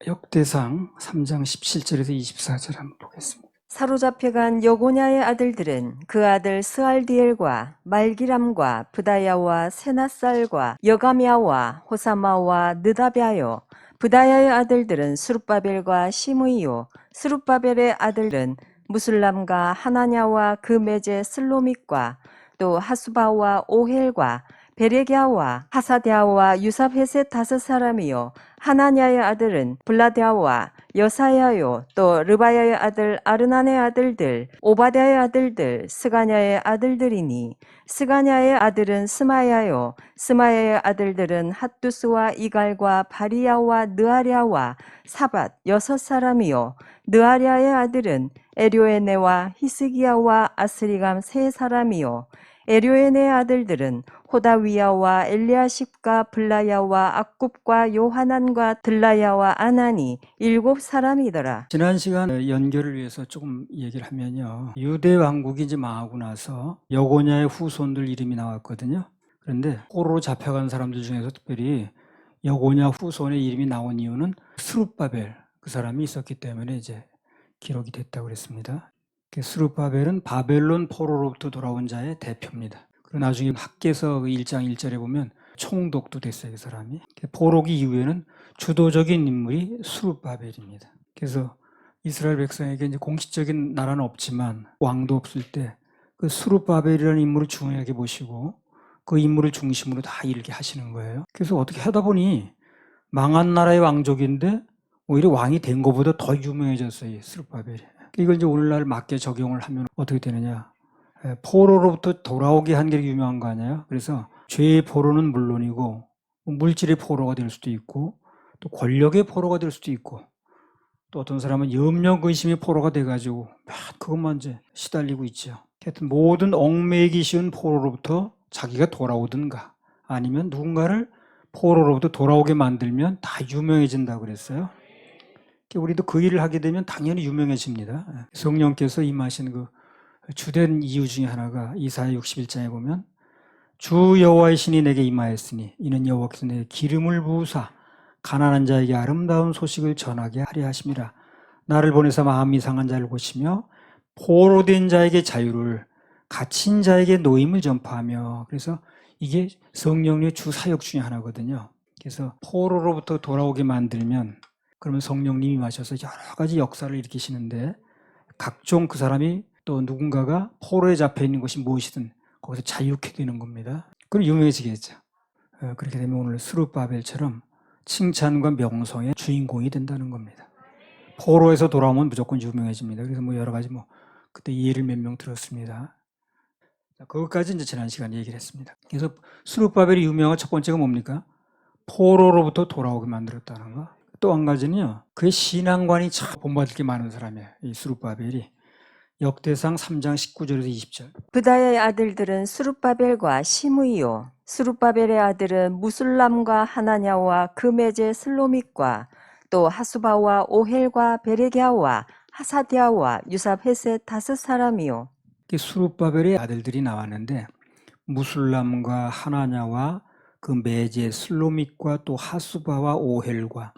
역대상 3장 17절에서 24절 한번 보겠습니다. 사로잡혀간 여고냐의 아들들은 그 아들 스알디엘과 말기람과 브다야와 세나살과 여가미아와 호사마와 느다비아요. 브다야의 아들들은 수룹바벨과 시므이요. 수룹바벨의 아들은 무술람과 하나냐와 그 매제 슬로밋과 또 하수바와 오헬과 베레기아와 하사디아와 유삽헤셋 5사람이요. 하나냐의 아들은 블라디아와 여사야요. 또 르바야의 아들 아르난의 아들들 오바댜의 아들들 스가냐의 아들들이니 스가냐의 아들은 스마야요. 스마야의 아들들은 핫두스와 이갈과 바리야와 느아랴와 사밧 6사람이요. 느아랴의 아들은 에료에네와 히스기야와 아스리감 3사람이요. 에료에네의 아들들은 호다위야와 엘리아십과 블라야와 악굽과 요하난과 들라야와 아나니 7사람이더라. 지난 시간 연결을 위해서 조금 얘기를 하면요. 유대 왕국이 이제 망하고 나서 여고냐의 후손들 이름이 나왔거든요. 그런데 포로로 잡혀간 사람들 중에서 특별히 여고냐 후손의 이름이 나온 이유는 스룹바벨 그 사람이 있었기 때문에 이제 기록이 됐다고 그랬습니다. 스룹바벨은 바벨론 포로로부터 돌아온 자의 대표입니다. 그리고 나중에 학개서 1장 1절에 보면 총독도 됐어요, 그 사람이. 포로기 이후에는 주도적인 인물이 스룹바벨입니다. 그래서 이스라엘 백성에게 이제 공식적인 나라는 없지만 왕도 없을 때 그 스룹바벨이라는 인물을 중요하게 보시고 그 인물을 중심으로 다 일게 하시는 거예요. 그래서 어떻게 하다 보니 망한 나라의 왕족인데 오히려 왕이 된 것보다 더 유명해졌어요, 스룹바벨이. 이걸 이제 오늘날 맞게 적용을 하면 어떻게 되느냐. 포로로부터 돌아오게 한 게 유명한 거 아니에요? 그래서 죄의 포로는 물론이고 물질의 포로가 될 수도 있고 또 권력의 포로가 될 수도 있고 또 어떤 사람은 염려 의심의 포로가 돼가지고 그것만 이제 시달리고 있죠. 하여튼 모든 얽매이기 쉬운 포로로부터 자기가 돌아오든가 아니면 누군가를 포로로부터 돌아오게 만들면 다 유명해진다고 그랬어요. 우리도 그 일을 하게 되면 당연히 유명해집니다. 성령께서 임하신 그 주된 이유 중에 하나가 이사야 61장에 보면 주 여호와의 신이 내게 임하였으니 이는 여호와께서 내게 기름을 부으사 가난한 자에게 아름다운 소식을 전하게 하려 하심이라. 나를 보내사 마음이 상한 자를 고치며 포로된 자에게 자유를 갇힌 자에게 노임을 전파하며. 그래서 이게 성령의 주 사역 중에 하나거든요. 그래서 포로로부터 돌아오게 만들면 그러면 성령님이 마셔서 여러 가지 역사를 일으키시는데 각종 그 사람이 또 누군가가 포로에 잡혀 있는 것이 무엇이든 거기서 자유케 되는 겁니다. 그럼 유명해지겠죠. 그렇게 되면 오늘 스룹바벨처럼 칭찬과 명성의 주인공이 된다는 겁니다. 포로에서 돌아오면 무조건 유명해집니다. 그래서 뭐 여러 가지 그때 예를 몇 명 들었습니다. 그것까지 이제 지난 시간에 얘기를 했습니다. 그래서 스룹바벨이 유명한 첫 번째가 뭡니까? 포로로부터 돌아오게 만들었다는 거. 또 한 가지는요, 그의 신앙관이 참 본받을 게 많은 사람이에요. 이 스룹바벨이. 역대상 3장 19절에서 20절. 브다야의 아들들은 수룹바벨과 시므이요. 수룹바벨의 아들은 무술람과 하나냐와 그 매제 슬로밋과 또 하수바와 오헬과 베레기아와 하사디아와 유삽헤셋 5사람이요. 스룹바벨의 아들들이 나왔는데 무술람과 하나냐와 그 매제 슬로밋과 또 하수바와 오헬과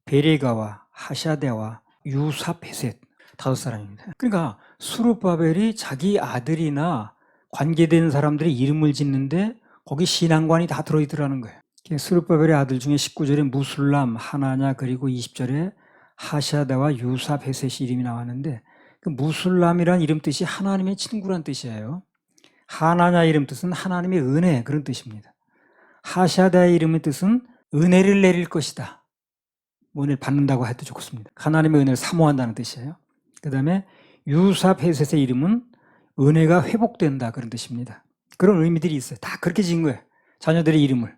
베레가와 하샤데와 유삽헤셋 5사람입니다. 그러니까 스룹바벨이 자기 아들이나 관계된 사람들의 이름을 짓는데 거기 신앙관이 다 들어있더라는 거예요. 스룹바벨의 아들 중에 19절에 무술람, 하나냐 그리고 20절에 하샤데와 유삽헤셋이 이름이 나왔는데 그 무술람이란 이름 뜻이 하나님의 친구란 뜻이에요. 하나냐 이름 뜻은 하나님의 은혜 그런 뜻입니다. 하샤다의 이름의 뜻은 은혜를 내릴 것이다. 은혜를 받는다고 해도 좋겠습니다. 하나님의 은혜를 사모한다는 뜻이에요. 그 다음에 유삽헤셋의 이름은 은혜가 회복된다 그런 뜻입니다. 그런 의미들이 있어요. 다 그렇게 지은 거예요. 자녀들의 이름을.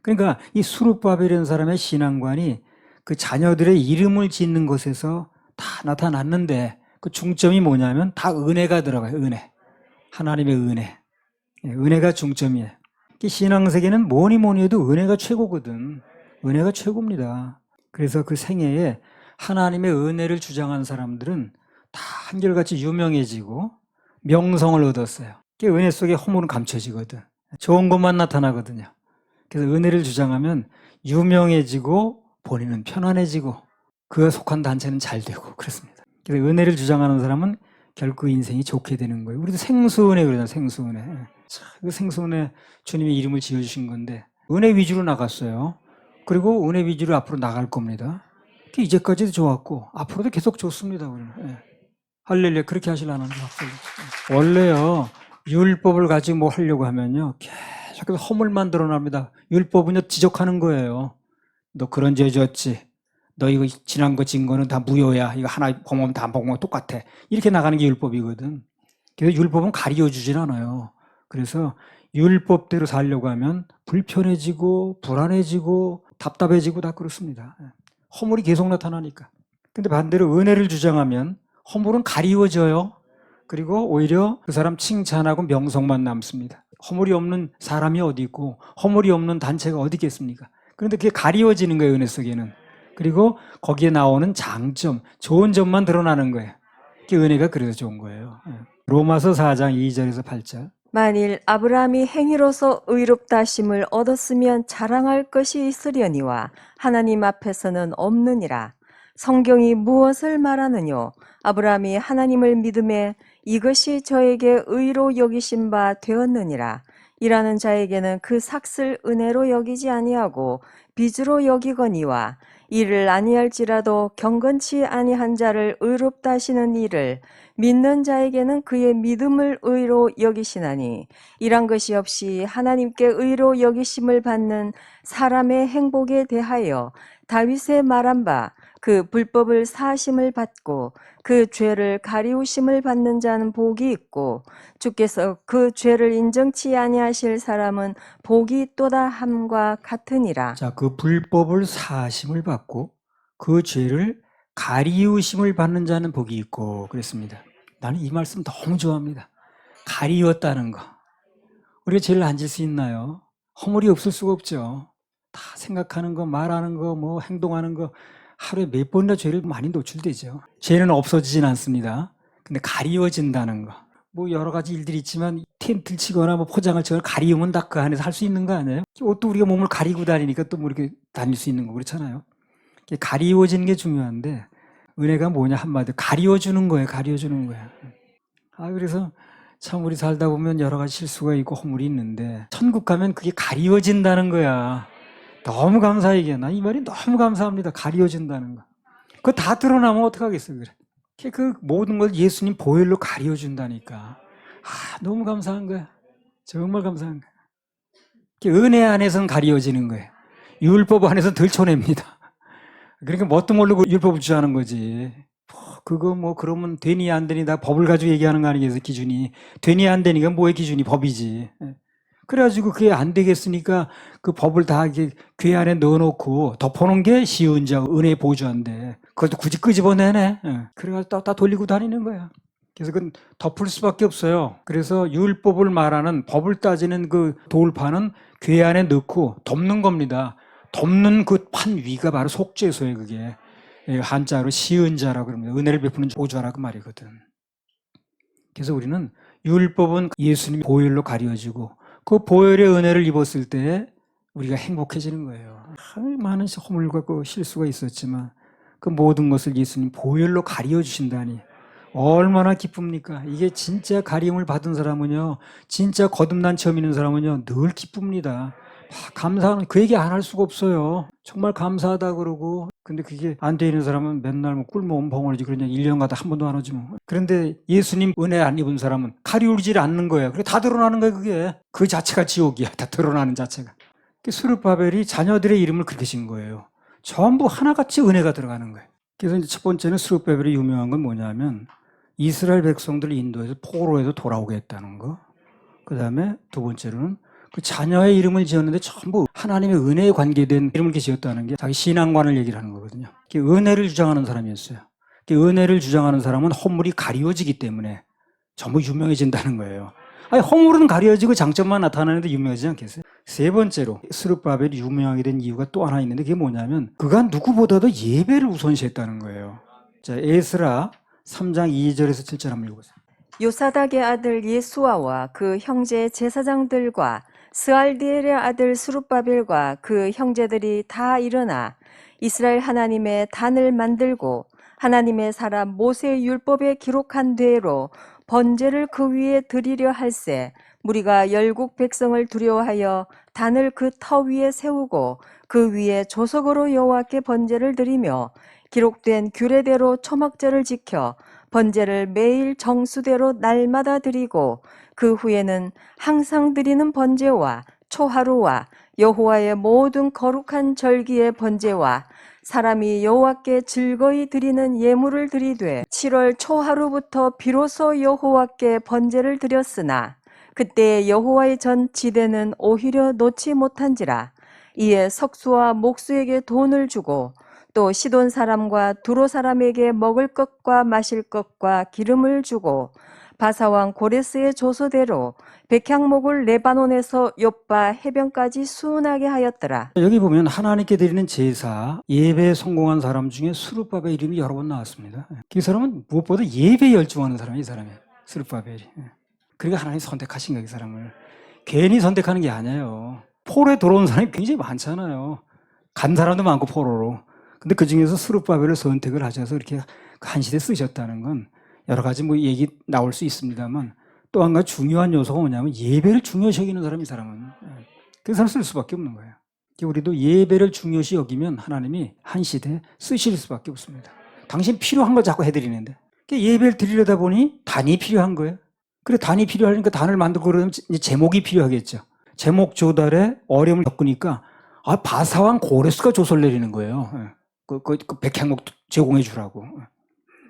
그러니까 이 스룹바벨이라는 사람의 신앙관이 그 자녀들의 이름을 짓는 것에서 다 나타났는데 그 중점이 뭐냐면 다 은혜가 들어가요. 은혜. 하나님의 은혜. 은혜가 중점이에요. 신앙세계는 뭐니 해도 은혜가 최고거든. 은혜가 최고입니다. 그래서 그 생애에 하나님의 은혜를 주장한 사람들은 다 한결같이 유명해지고 명성을 얻었어요. 은혜 속에 허물은 감춰지거든. 좋은 것만 나타나거든요. 그래서 은혜를 주장하면 유명해지고 본인은 편안해지고 그가 속한 단체는 잘 되고 그렇습니다. 그래서 은혜를 주장하는 사람은 결국 인생이 좋게 되는 거예요. 우리도 생수은혜 그러잖아요. 생수은혜. 자, 그 생수은혜 주님의 이름을 지어주신 건데 은혜 위주로 나갔어요. 그리고 은혜 위주로 앞으로 나갈 겁니다. 이제까지도 좋았고 앞으로도 계속 좋습니다. 우리는. 예. 할렐루야. 그렇게 하시려는 박수. 원래요 율법을 가지고 뭐 하려고 하면요 계속해서 허물만 드러납니다. 율법은요 지적하는 거예요. 너 그런 죄 지었지. 너 이거 지난 거 진 거는 다 무효야. 이거 하나 범하면 다 범하면 똑같아. 이렇게 나가는 게 율법이거든. 그래서 율법은 가리워주진 않아요. 그래서 율법대로 살려고 하면 불편해지고 불안해지고 답답해지고 다 그렇습니다. 허물이 계속 나타나니까. 근데 반대로 은혜를 주장하면 허물은 가리워져요. 그리고 오히려 그 사람 칭찬하고 명성만 남습니다. 허물이 없는 사람이 어디 있고 허물이 없는 단체가 어디 있겠습니까? 그런데 그게 가리워지는 거예요. 은혜 속에는. 그리고 거기에 나오는 장점, 좋은 점만 드러나는 거예요. 그게 은혜가 그래서 좋은 거예요. 로마서 4장 2절에서 8절. 만일 아브라함이 행위로서 의롭다 하심을 얻었으면 자랑할 것이 있으려니와 하나님 앞에서는 없느니라. 성경이 무엇을 말하느뇨? 아브라함이 하나님을 믿음에 이것이 저에게 의로 여기신 바 되었느니라. 이라는 자에게는 그 삭슬 은혜로 여기지 아니하고 빚으로 여기거니와 이를 아니할지라도 경건치 아니한 자를 의롭다 하시는 이를 믿는 자에게는 그의 믿음을 의로 여기시나니 이란 것이 없이 하나님께 의로 여기심을 받는 사람의 행복에 대하여 다윗의 말한 바 그 불법을 사하심을 받고 그 죄를 가리우심을 받는 자는 복이 있고 주께서 그 죄를 인정치 아니하실 사람은 복이 있도다 함과 같으니라. 자, 그 불법을 사하심을 받고 그 죄를 가리우심을 받는 자는 복이 있고 그랬습니다. 나는 이 말씀 너무 좋아합니다. 가리웠다는 거. 우리가 죄를 안 질 수 있나요? 허물이 없을 수가 없죠. 다 생각하는 거, 말하는 거, 뭐 행동하는 거 하루에 몇 번이나 죄를 많이 노출되죠. 죄는 없어지진 않습니다. 근데 가리워진다는 거. 뭐 여러 가지 일들이 있지만 텐트를 치거나 뭐 포장을 치거나 가리우면 다 그 안에서 할 수 있는 거 아니에요? 옷도 우리가 몸을 가리고 다니니까 또 뭐 이렇게 다닐 수 있는 거 그렇잖아요. 가리워지는 게 중요한데 은혜가 뭐냐 한마디로 가리워주는 거예요. 가리워주는 거예요. 그래서 참 우리 살다 보면 여러 가지 실수가 있고 허물이 있는데 천국 가면 그게 가리워진다는 거야. 너무 감사해 이게. 나 이 말이 너무 감사합니다. 가리워진다는 거. 그거 다 드러나면 어떡하겠어요. 그래. 그 모든 걸 예수님 보혈로 가리워준다니까. 너무 감사한 거야. 정말 감사한 거야. 은혜 안에서는 가리워지는 거예요. 율법 안에서는 들춰냅니다. 그러니까 뭣도 모르고 율법을 주장하는 거지. 그거 뭐 그러면 되니 안 되니 다 법을 가지고 얘기하는 거 아니겠어요. 기준이. 되니 안 되니까 뭐의 기준이 법이지. 그래가지고 그게 안 되겠으니까 그 법을 다 이렇게 궤 안에 넣어놓고 덮어놓은 게 시은자 은혜 보좌인데 그것도 굳이 끄집어내네. 그래가지고 다 돌리고 다니는 거야. 그래서 그건 덮을 수밖에 없어요. 그래서 율법을 말하는 법을 따지는 그 돌판은 궤 안에 넣고 덮는 겁니다. 덮는 그 판 위가 바로 속죄소예요. 그게 한자로 시은자라고 그럽니다. 은혜를 베푸는 보좌라고 말이거든. 그래서 우리는 율법은 예수님 보혈로 가려지고 그 보혈의 은혜를 입었을 때 우리가 행복해지는 거예요. 많은 허물과 그 실수가 있었지만 그 모든 것을 예수님 보혈로 가려 주신다니 얼마나 기쁩니까? 이게 진짜 가림을 받은 사람은요, 진짜 거듭난 처음 있는 사람은요, 늘 기쁩니다. 감사하는 그 얘기 안 할 수가 없어요. 정말 감사하다 그러고. 근데 그게 안 되는 사람은 맨날 뭐 꿀먹으면 벙어리지. 그러냐 1년 가다 한 번도 안 오지 뭐. 그런데 예수님 은혜 안 입은 사람은 가리우질 않는 거예요. 그래 다 드러나는 거예요. 그게 그 자체가 지옥이야. 다 드러나는 자체가. 스룹바벨이 자녀들의 이름을 그렇게 진 거예요. 전부 하나같이 은혜가 들어가는 거예요. 그래서 이제 첫 번째는 스룹바벨이 유명한 건 뭐냐면 이스라엘 백성들을 인도해서 포로에서 돌아오게 했다는 거. 그 다음에 두 번째로는 그 자녀의 이름을 지었는데 전부 하나님의 은혜에 관계된 이름을 지었다는 게 자기 신앙관을 얘기를 하는 거거든요. 은혜를 주장하는 사람이었어요. 은혜를 주장하는 사람은 허물이 가리워지기 때문에 전부 유명해진다는 거예요. 아니, 허물은 가려지고 장점만 나타나는데 유명하지 않겠어요? 세 번째로 스룹바벨이 유명하게 된 이유가 또 하나 있는데 그게 뭐냐면 그가 누구보다도 예배를 우선시했다는 거예요. 자, 에스라 3장 2절에서 7절 한번 읽어보세요. 요사닥의 아들 예수아와 그 형제 제사장들과 스알디엘의 아들 스룹바벨과 그 형제들이 다 일어나 이스라엘 하나님의 단을 만들고 하나님의 사람 모세의 율법에 기록한 대로 번제를 그 위에 드리려 할세 무리가 열국 백성을 두려워하여 단을 그 터 위에 세우고 그 위에 조석으로 여호와께 번제를 드리며 기록된 규례대로 초막절을 지켜 번제를 매일 정수대로 날마다 드리고 그 후에는 항상 드리는 번제와 초하루와 여호와의 모든 거룩한 절기의 번제와 사람이 여호와께 즐거이 드리는 예물을 드리되 7월 초하루부터 비로소 여호와께 번제를 드렸으나 그때 여호와의 전 지대는 오히려 놓지 못한지라. 이에 석수와 목수에게 돈을 주고 또 시돈 사람과 두로 사람에게 먹을 것과 마실 것과 기름을 주고 바사왕 고레스의 조서대로 백향목을 레바논에서 욥바 해변까지 수운하게 하였더라. 여기 보면 하나님께 드리는 제사, 예배에 성공한 사람 중에 스룹바벨 이름이 여러 번 나왔습니다. 이 사람은 무엇보다 예배에 열중하는 사람이 이 사람이에요. 스룹바벨이. 그러니까 하나님이 선택하신 거예요, 이 사람을. 괜히 선택하는 게 아니에요. 포로에 들어온 사람이 굉장히 많잖아요. 간 사람도 많고 포로로. 근데 그 중에서 스룹바벨을 선택을 하셔서 이렇게 한 시대 쓰셨다는 건 여러 가지 뭐 얘기 나올 수 있습니다만 또 한 가지 중요한 요소가 뭐냐면 예배를 중요시 여기는 사람이 이 사람은. 그 사람 쓸 수밖에 없는 거예요. 우리도 예배를 중요시 여기면 하나님이 한 시대에 쓰실 수밖에 없습니다. 당신 필요한 거 자꾸 해드리는데 예배를 드리려다 보니 단이 필요한 거예요. 그래 단이 필요하니까 단을 만들고 그러면 이제 제목이 필요하겠죠. 제목 조달에 어려움을 겪으니까 바사왕 고레스가 조서를 내리는 거예요. 그 백향목 제공해 주라고.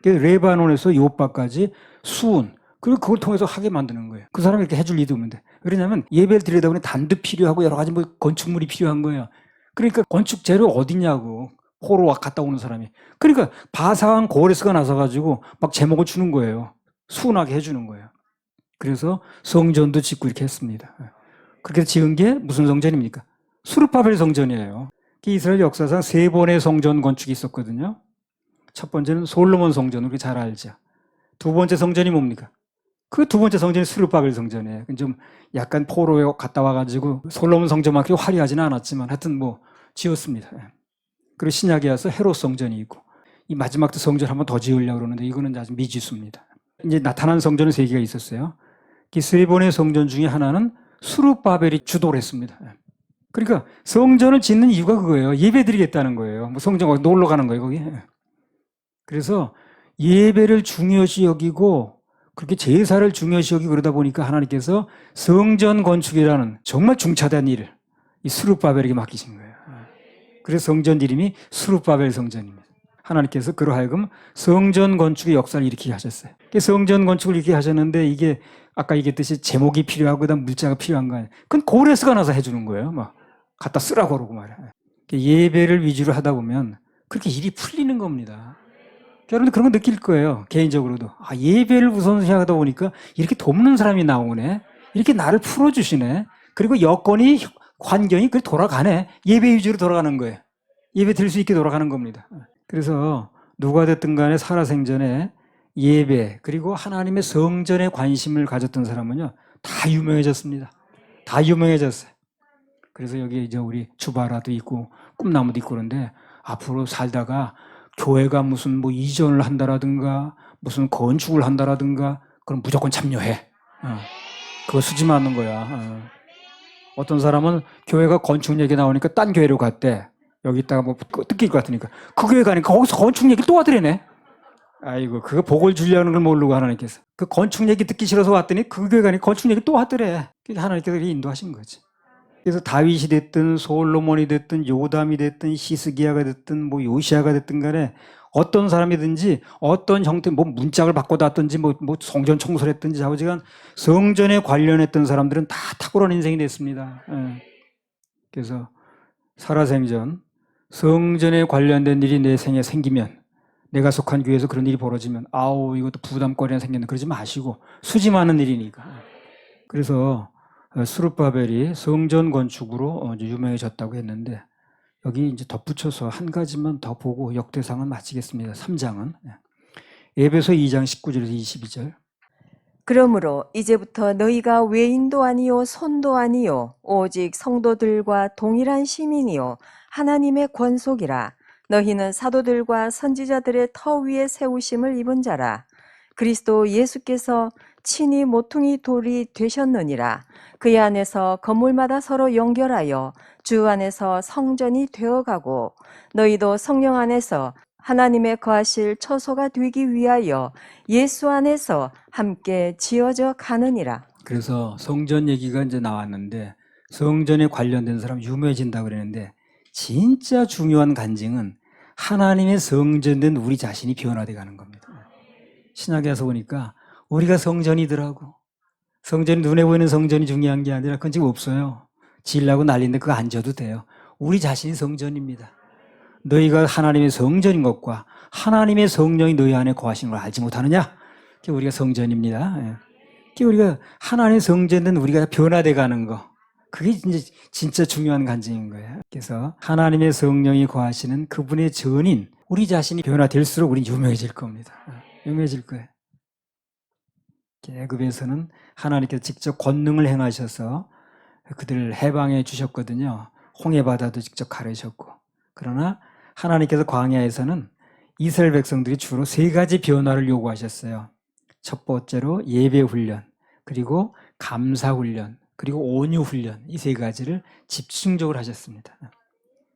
레바논에서 욥바까지 수운 그리고 그걸 통해서 하게 만드는 거예요. 그 사람이 이렇게 해줄 리도 없는데. 왜냐하면 예배를 드리다 보니 단도 필요하고 여러 가지 뭐 건축물이 필요한 거예요. 그러니까 건축 재료 어디냐고 포로 갔다 오는 사람이. 그러니까 바사왕 고레스가 나서가지고 막 제목을 주는 거예요. 수운하게 해주는 거예요. 그래서 성전도 짓고 이렇게 했습니다. 그렇게 지은 게 무슨 성전입니까? 수르바벨 성전이에요. 이스라엘 역사상 3번의 성전 건축이 있었거든요. 첫 번째는 솔로몬 성전, 우리 잘 알죠. 두 번째 성전이 뭡니까? 그 두 번째 성전이 수르바벨 성전이에요. 좀 약간 포로에 갔다 와가지고 솔로몬 성전만큼 화려하지는 않았지만 하여튼 뭐 지었습니다. 그리고 신약에 와서 헤롯 성전이 있고 이 마지막 성전 한번 더 지으려고 그러는데 이거는 아주 미지수입니다. 이제 나타난 성전은 3개가 있었어요. 이 3번의 성전 중에 하나는 수르바벨이 주도를 했습니다. 그러니까 성전을 짓는 이유가 그거예요. 예배 드리겠다는 거예요. 뭐 성전 거기 놀러 가는 거예요, 거기. 그래서 예배를 중요시 여기고 그렇게 제사를 중요시 여기고 그러다 보니까 하나님께서 성전 건축이라는 정말 중차대한 일을 이 스룹바벨에게 맡기신 거예요. 그래서 성전 이름이 스룹바벨 성전입니다. 하나님께서 그러하여금 성전 건축의 역사를 일으키게 하셨어요. 성전 건축을 이렇게 하셨는데 이게 아까 얘기했듯이 제목이 필요하고 그다음 물자가 필요한 거 아니에요. 그건 고레스가 나서 해주는 거예요. 막 갖다 쓰라고 그러고 말이에요. 예배를 위주로 하다 보면 그렇게 일이 풀리는 겁니다. 여러분들 그런 거 느낄 거예요. 개인적으로도. 예배를 우선시하다 보니까 이렇게 돕는 사람이 나오네. 이렇게 나를 풀어주시네. 그리고 여건이 환경이 그렇게 돌아가네. 예배 위주로 돌아가는 거예요. 예배 드릴 수 있게 돌아가는 겁니다. 그래서 누가 됐든 간에 살아생전에 예배 그리고 하나님의 성전에 관심을 가졌던 사람은요 다 유명해졌습니다. 다 유명해졌어요. 그래서 여기 이제 우리 주바라도 있고 꿈나무도 있고 그런데 앞으로 살다가 교회가 무슨 뭐 이전을 한다라든가 무슨 건축을 한다라든가 그럼 무조건 참여해. 그거 수지 맞는 거야. 어떤 사람은 교회가 건축 얘기 나오니까 딴 교회로 갔대. 여기 있다가 뭐 뜯길 것 같으니까 그 교회 가니까 거기서 건축 얘기를 또 하더래네. 아이고 그거 복을 주려는 걸 모르고 하나님께서 그 건축 얘기 듣기 싫어서 왔더니 그 교회 가니까 건축 얘기 또 하더래. 하나님께서 인도하신 거지. 그래서 다윗이 됐든 솔로몬이 됐든 요담이 됐든 히스기야가 됐든 뭐 요시야가 됐든 간에 어떤 사람이든지 어떤 형태 뭐 문짝을 바꿔놨든지 뭐 성전 청소를 했든지 좌우지간 성전에 관련했던 사람들은 다 탁월한 인생이 됐습니다. 그래서 살아생전 성전에 관련된 일이 내 생에 생기면 내가 속한 교회에서 그런 일이 벌어지면 아우 이것도 부담거리가 생겼네 그러지 마시고 수지 많은 일이니까. 그래서 스룹바벨이 성전 건축으로 유명해졌다고 했는데 여기 이제 덧붙여서 한 가지만 더 보고 역대상은 마치겠습니다. 3장은 에베소 2장 19절에서 22절. 그러므로 이제부터 너희가 외인도 아니요 손도 아니요 오직 성도들과 동일한 시민이요 하나님의 권속이라. 너희는 사도들과 선지자들의 터 위에 세우심을 입은 자라. 그리스도 예수께서 친히 모퉁이 돌이 되셨느니라. 그의 안에서 건물마다 서로 연결하여 주 안에서 성전이 되어가고 너희도 성령 안에서 하나님의 거하실 처소가 되기 위하여 예수 안에서 함께 지어져 가느니라. 그래서 성전 얘기가 이제 나왔는데 성전에 관련된 사람 유명해진다고 그랬는데 진짜 중요한 간증은 하나님의 성전된 우리 자신이 변화돼 가는 겁니다. 신약에 와서 보니까 우리가 성전이더라고. 성전이 눈에 보이는 성전이 중요한 게 아니라 그건 지금 없어요. 지으려고 난리인데 그거 안 져도 돼요. 우리 자신이 성전입니다. 너희가 하나님의 성전인 것과 하나님의 성령이 너희 안에 거하시는 걸 알지 못하느냐? 그게 우리가 성전입니다. 예. 그게 우리가 하나님의 성전된 우리가 변화돼 가는 거. 그게 이제 진짜 중요한 간증인 거예요. 그래서 하나님의 성령이 거하시는 그분의 전인 우리 자신이 변화될수록 우리는 유명해질 겁니다. 유명해질 거예요. 계급에서는 하나님께서 직접 권능을 행하셔서 그들을 해방해 주셨거든요. 홍해바다도 직접 가르셨고. 그러나 하나님께서 광야에서는 이스라엘 백성들이 주로 세 가지 변화를 요구하셨어요. 첫 번째로 예배 훈련, 그리고 감사 훈련, 그리고 온유 훈련, 이 세 가지를 집중적으로 하셨습니다.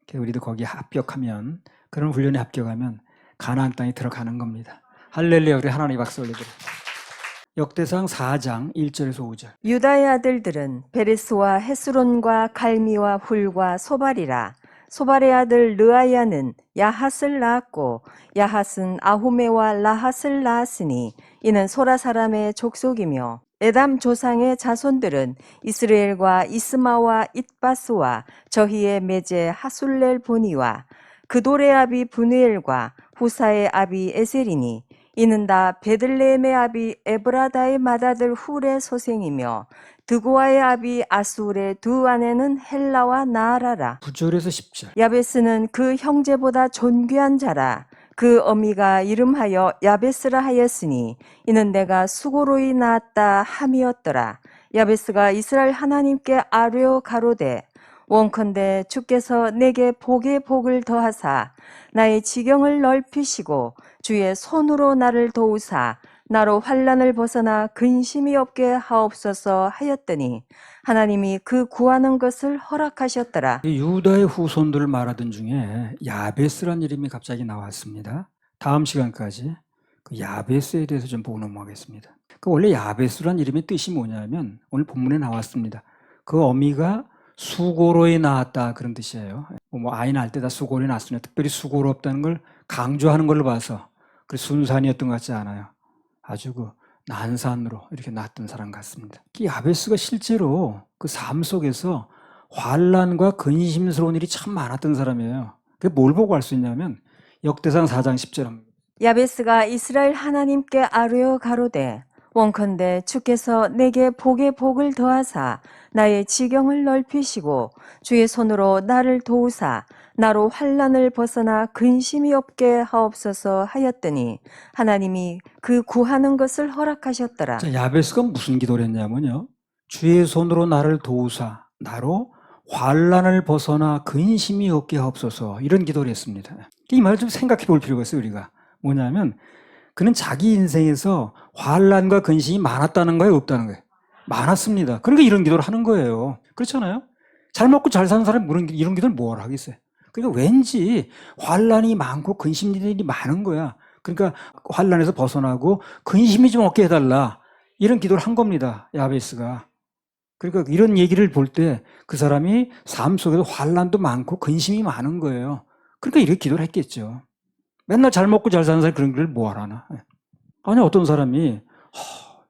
그래서 우리도 거기에 합격하면, 그런 훈련에 합격하면 가나안 땅에 들어가는 겁니다. 할렐루야. 우리 하나님 박수 올려드립니다. 역대상 4장 1절에서 5절. 유다의 아들들은 베레스와 헤스론과 갈미와 훌과 소발이라. 소발의 아들 르아야는 야핫을 낳았고 야핫은 아후메와 라핫을 낳았으니 이는 소라 사람의 족속이며 에담 조상의 자손들은 이스라엘과 이스마와 잇바스와 저희의 매제 하술렐 보니와 그돌의 아비 분우엘과 후사의 아비 에셀이니 이는 다 베들레헴의 아비 에브라다의 맏아들 훌의 소생이며 드고아의 아비 아술의 두 아내는 헬라와 나아라라. 9절에서 10절. 야베스는 그 형제보다 존귀한 자라. 그 어미가 이름하여 야베스라 하였으니 이는 내가 수고로이 낳았다 함이었더라. 야베스가 이스라엘 하나님께 아뢰어 가로되 원컨대 주께서 내게 복의 복을 더하사 나의 지경을 넓히시고 주의 손으로 나를 도우사 나로 환난을 벗어나 근심이 없게 하옵소서 하였더니 하나님이 그 구하는 것을 허락하셨더라. 유다의 후손들을 말하던 중에 야베스란 이름이 갑자기 나왔습니다. 다음 시간까지 그 야베스에 대해서 좀 보고 넘어가겠습니다. 그 원래 야베스란 이름의 뜻이 뭐냐면 오늘 본문에 나왔습니다. 그 어미가 수고로이 낳았다, 그런 뜻이에요. 뭐 아이 낳을 때 다 수고로이 낳았으면 특별히 수고롭다는 걸 강조하는 걸로 봐서 그 순산이었던 것 같지 않아요. 아주 그 난산으로 이렇게 낳았던 사람 같습니다. 이 야베스가 실제로 그 삶 속에서 환난과 근심스러운 일이 참 많았던 사람이에요. 그게 뭘 보고 알 수 있냐면 역대상 4장 10절. 야베스가 이스라엘 하나님께 아뢰어 가로되 원컨대 주께서 내게 복의 복을 더하사 나의 지경을 넓히시고 주의 손으로 나를 도우사 나로 환난을 벗어나 근심이 없게 하옵소서 하였더니 하나님이 그 구하는 것을 허락하셨더라. 자, 야베스가 무슨 기도를 했냐면요. 주의 손으로 나를 도우사 나로 환난을 벗어나 근심이 없게 하옵소서, 이런 기도를 했습니다. 이 말을 좀 생각해 볼 필요가 있어요. 우리가 뭐냐면 그는 자기 인생에서 환난과 근심이 많았다는 거예요, 없다는 거예요? 많았습니다. 그러니까 이런 기도를 하는 거예요. 그렇잖아요? 잘 먹고 잘 사는 사람이 이런 기도를 뭘 하겠어요? 그러니까 왠지 환난이 많고 근심들이 많은 거야. 그러니까 환난에서 벗어나고 근심이 좀 없게 해달라, 이런 기도를 한 겁니다, 야베스가. 그러니까 이런 얘기를 볼 때 그 사람이 삶 속에서 환난도 많고 근심이 많은 거예요. 그러니까 이렇게 기도를 했겠죠. 맨날 잘 먹고 잘 사는 사람이 그런 걸 뭐하라나. 아니, 어떤 사람이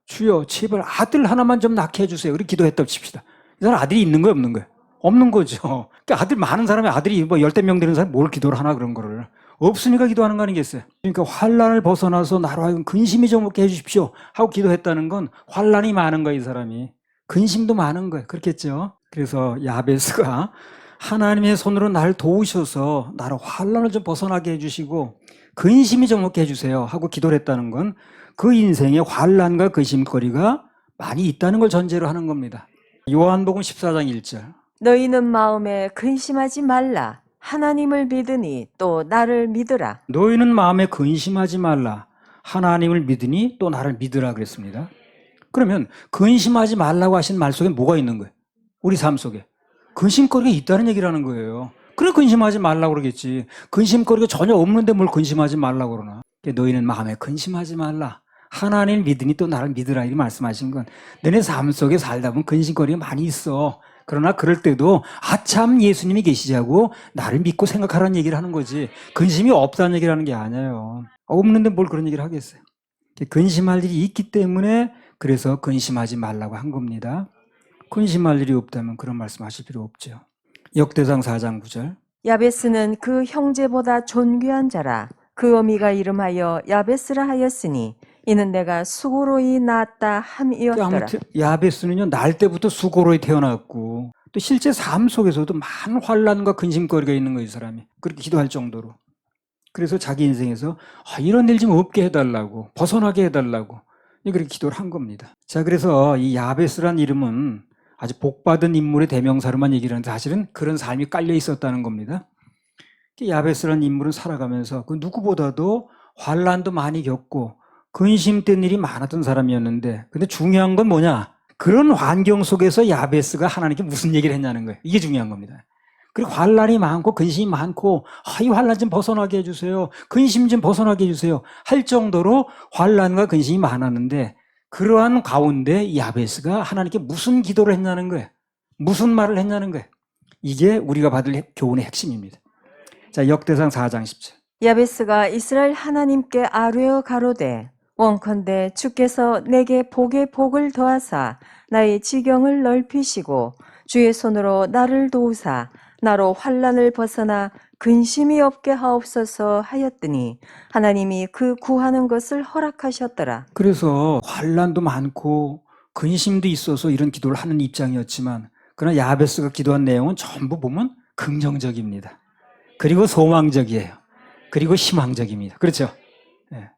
주여 제발 아들 하나만 좀 낳게 해주세요, 이렇게 기도했다고 칩시다. 이 사람 아들이 있는 거예요, 없는 거예요? 없는 거죠. 그러니까 아들 많은 사람이 아들이 뭐 10대 명 되는 사람이 뭘 기도를 하나, 그런 거를. 없으니까 기도하는 거 아니겠어요? 그러니까 환난을 벗어나서 나로 하여금 근심이 좀 없게 해주십시오 하고 기도했다는 건 환난이 많은 거예요, 이 사람이. 근심도 많은 거예요. 그렇겠죠? 그래서 야베스가 하나님의 손으로 나를 도우셔서 나로 환난을 좀 벗어나게 해주시고 근심이 좀 없게 해주세요 하고 기도를 했다는 건 그 인생에 환난과 근심거리가 많이 있다는 걸 전제로 하는 겁니다. 요한복음 14장 1절. 너희는 마음에 근심하지 말라. 하나님을 믿으니 또 나를 믿으라. 너희는 마음에 근심하지 말라. 하나님을 믿으니 또 나를 믿으라 그랬습니다. 그러면 근심하지 말라고 하신 말 속에 뭐가 있는 거예요? 우리 삶 속에. 근심거리가 있다는 얘기라는 거예요. 그래 근심하지 말라고 그러겠지. 근심거리가 전혀 없는데 뭘 근심하지 말라고 그러나. 너희는 마음에 근심하지 말라. 하나님을 믿으니 또 나를 믿으라 이렇게 말씀하신 건 너네 삶 속에 살다 보면 근심거리가 많이 있어. 그러나 그럴 때도 아참 예수님이 계시자고 나를 믿고 생각하라는 얘기를 하는 거지 근심이 없다는 얘기를 하는 게 아니에요. 없는데 뭘 그런 얘기를 하겠어요. 근심할 일이 있기 때문에 그래서 근심하지 말라고 한 겁니다. 근심할 일이 없다면 그런 말씀 하실 필요 없죠. 역대상 4장 9절. 야베스는 그 형제보다 존귀한 자라. 그 어미가 이름하여 야베스라 하였으니 이는 내가 수고로이 낳았다 함이었더라. 아무튼 야베스는요 날 때부터 수고로이 태어났고 또 실제 삶 속에서도 많은 환난과 근심거리가 있는 거예요. 이 사람이 그렇게 기도할 정도로. 그래서 자기 인생에서 이런 일 좀 없게 해달라고 벗어나게 해달라고 그렇게 기도를 한 겁니다. 자 그래서 이 야베스란 이름은 아주 복받은 인물의 대명사로만 얘기를 하는데 사실은 그런 삶이 깔려 있었다는 겁니다. 야베스란 인물은 살아가면서 그 누구보다도 환난도 많이 겪고 근심된 일이 많았던 사람이었는데 근데 중요한 건 뭐냐? 그런 환경 속에서 야베스가 하나님께 무슨 얘기를 했냐는 거예요. 이게 중요한 겁니다. 그리고 환난이 많고 근심이 많고 이 환난 좀 벗어나게 해주세요. 근심 좀 벗어나게 해주세요. 할 정도로 환난과 근심이 많았는데 그러한 가운데 야베스가 하나님께 무슨 기도를 했냐는 거예요. 무슨 말을 했냐는 거예요. 이게 우리가 받을 교훈의 핵심입니다. 자, 역대상 4장 10절. 야베스가 이스라엘 하나님께 아뢰어 가로되 원컨대 주께서 내게 복에 복을 더하사 나의 지경을 넓히시고 주의 손으로 나를 도우사 나로 환난을 벗어나 근심이 없게 하옵소서 하였더니 하나님이 그 구하는 것을 허락하셨더라. 그래서 환난도 많고 근심도 있어서 이런 기도를 하는 입장이었지만 그러나 야베스가 기도한 내용은 전부 보면 긍정적입니다. 그리고 소망적이에요. 그리고 희망적입니다. 그렇죠? 네.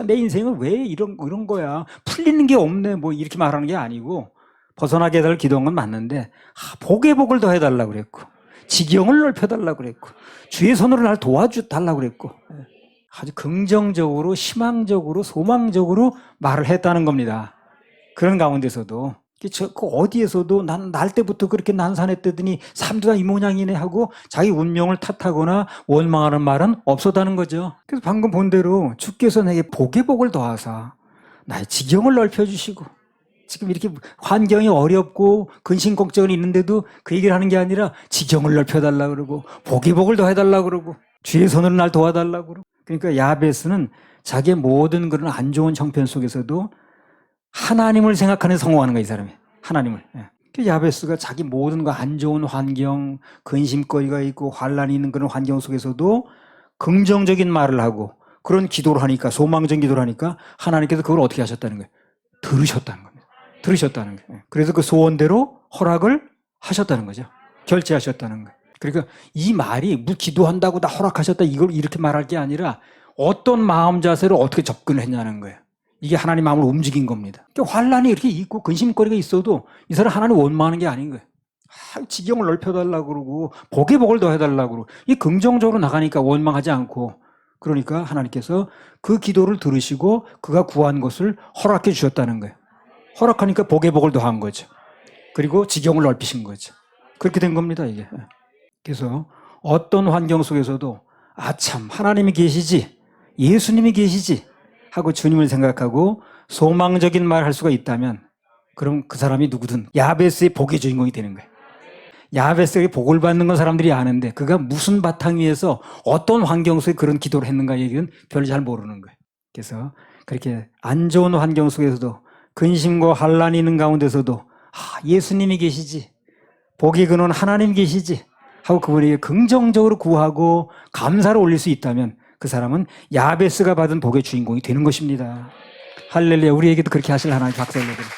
내 인생은 왜 이런 거야? 풀리는 게 없네. 뭐 이렇게 말하는 게 아니고 벗어나게 해달라고 기도한 건 맞는데 복에 복을 더해달라고 그랬고 지경을 넓혀달라고 그랬고 주의 손으로 날 도와달라고 그랬고 아주 긍정적으로 희망적으로 소망적으로 말을 했다는 겁니다. 그런 가운데서도 그 어디에서도 난 날 때부터 그렇게 난산했더니 삶도 다 이 모양이네 하고 자기 운명을 탓하거나 원망하는 말은 없었다는 거죠. 그래서 방금 본 대로 주께서 내게 복에 복을 더하사 나의 지경을 넓혀주시고 지금 이렇게 환경이 어렵고 근심 걱정이 있는데도 그 얘기를 하는 게 아니라 지경을 넓혀달라고 그러고 복에 복을 더해달라고 그러고 주의 손으로 날 도와달라고 그러고 그러니까 야베스는 자기의 모든 그런 안 좋은 형편 속에서도 하나님을 생각하는 성공하는 거야, 이 사람이. 하나님을. 야베스가 자기 모든 거 안 좋은 환경, 근심거리가 있고 환란이 있는 그런 환경 속에서도 긍정적인 말을 하고 그런 기도를 하니까 소망적인 기도를 하니까 하나님께서 그걸 어떻게 하셨다는 거예요? 들으셨다는 겁니다. 들으셨다는 거예요. 그래서 그 소원대로 허락을 하셨다는 거죠. 결제하셨다는 거예요. 그러니까 이 말이 기도한다고 다 허락하셨다 이걸 이렇게 말할 게 아니라 어떤 마음 자세로 어떻게 접근을 했냐는 거예요. 이게 하나님 마음을 움직인 겁니다. 그러니까 환란이 이렇게 있고 근심거리가 있어도 이 사람 하나님 원망하는 게 아닌 거예요. 지경을 넓혀달라고 그러고 복에 복을 더해달라고 그러고 이 긍정적으로 나가니까 원망하지 않고 그러니까 하나님께서 그 기도를 들으시고 그가 구한 것을 허락해 주셨다는 거예요. 허락하니까 복에 복을 더한 거죠. 그리고 지경을 넓히신 거죠. 그렇게 된 겁니다, 이게. 그래서 어떤 환경 속에서도 참 하나님이 계시지 예수님이 계시지 하고 주님을 생각하고 소망적인 말을 할 수가 있다면 그럼 그 사람이 누구든 야베스의 복의 주인공이 되는 거예요. 야베스에게 복을 받는 건 사람들이 아는데 그가 무슨 바탕 위에서 어떤 환경 속에 그런 기도를 했는가 얘기는 별로 잘 모르는 거예요. 그래서 그렇게 안 좋은 환경 속에서도 근심과 환란이 있는 가운데서도 예수님이 계시지 복의 근원 하나님 계시지 하고 그분에게 긍정적으로 구하고 감사를 올릴 수 있다면 그 사람은 야베스가 받은 복의 주인공이 되는 것입니다. 할렐루야. 우리에게도 그렇게 하실 하나님 박수 올려드립니다.